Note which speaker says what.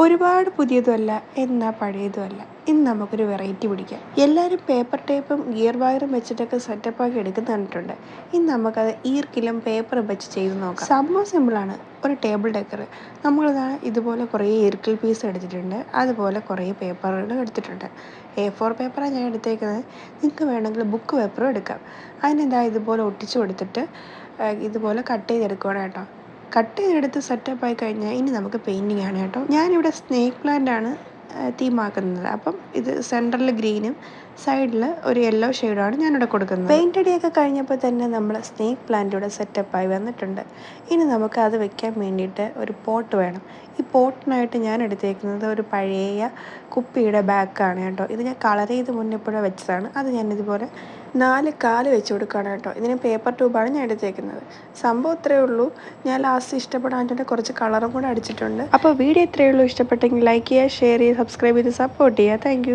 Speaker 1: ഒരുപാട് പുതിയതുമല്ല എന്നാൽ പഴയതുമല്ല. ഇന്ന് നമുക്കൊരു വെറൈറ്റി പിടിക്കാം. എല്ലാവരും പേപ്പർ ടേപ്പും ഗിയർ വയറും വെച്ചിട്ടൊക്കെ സെറ്റപ്പാക്കി എടുക്കുന്ന കണ്ടിട്ടുണ്ട്. ഇന്ന് നമുക്കത് ഈർക്കിലും പേപ്പറും വെച്ച് ചെയ്ത് നോക്കാം. സംഭവം സിമ്പിളാണ്. ഒരു ടേബിൾ ഡെക്കർ. ഇതുപോലെ കുറേ ഈർക്കിൽ പീസ് എടുത്തിട്ടുണ്ട്. അതുപോലെ കുറേ പേപ്പറുകൾ എടുത്തിട്ടുണ്ട്. A4 പേപ്പറാണ് ഞാൻ എടുത്തേക്കുന്നത്. നിങ്ങൾക്ക് വേണമെങ്കിൽ ബുക്ക് പേപ്പറും എടുക്കാം. ഇതുപോലെ ഒട്ടിച്ച് കൊടുത്തിട്ട് ഇതുപോലെ കട്ട് ചെയ്തെടുക്കണം കേട്ടോ. കട്ട് ചെയ്തെടുത്ത് സെറ്റപ്പായി കഴിഞ്ഞാൽ ഇനി നമുക്ക് പെയിൻറ്റിങ് ആണ് കേട്ടോ. ഞാനിവിടെ സ്നേക്ക് പ്ലാന്റ് ആണ് തീമാക്കുന്നത്. അപ്പം ഇത് സെൻറ്ററിൽ ഗ്രീനും സൈഡിൽ ഒരു യെല്ലോ ഷെയ്ഡാണ് ഞാനിവിടെ കൊടുക്കുന്നത്. പെയിൻ്റ് അടിയൊക്കെ കഴിഞ്ഞപ്പോൾ തന്നെ നമ്മൾ സ്നേക്ക് പ്ലാന്റ് ഇവിടെ സെറ്റപ്പായി വന്നിട്ടുണ്ട്. ഇനി നമുക്ക് അത് വെക്കാൻ വേണ്ടിയിട്ട് ഒരു പോട്ട് വേണം. ഈ പോട്ടിനായിട്ട് ഞാൻ എടുത്തേക്കുന്നത് ഒരു പഴയ കുപ്പിയുടെ ബാക്കാണ് കേട്ടോ. ഇത് ഞാൻ കളർ ചെയ്ത് മുന്നിപ്പോഴേ വെച്ചതാണ്. അത് ഞാനിതുപോലെ 4 കാല് വെച്ച് കൊടുക്കുകയാണ് കേട്ടോ. ഇതിന് പേപ്പർ ട്യൂബാണ് ഞാൻ എടുത്തേക്കുന്നത്. സംഭവം ഇത്രയേ ഉള്ളൂ. ഞാൻ ലാസ്റ്റ് ഇഷ്ടപ്പെടാൻ വേണ്ടി കുറച്ച് കളറും കൂടെ അടിച്ചിട്ടുണ്ട്. അപ്പോൾ വീഡിയോ ഇത്രയേ ഉള്ളൂ. ഇഷ്ടപ്പെട്ടെങ്കിൽ ലൈക്ക് ചെയ്യുക, ഷെയർ ചെയ്യുക, സബ്സ്ക്രൈബ് ചെയ്ത് സപ്പോർട്ട് ചെയ്യുക. താങ്ക്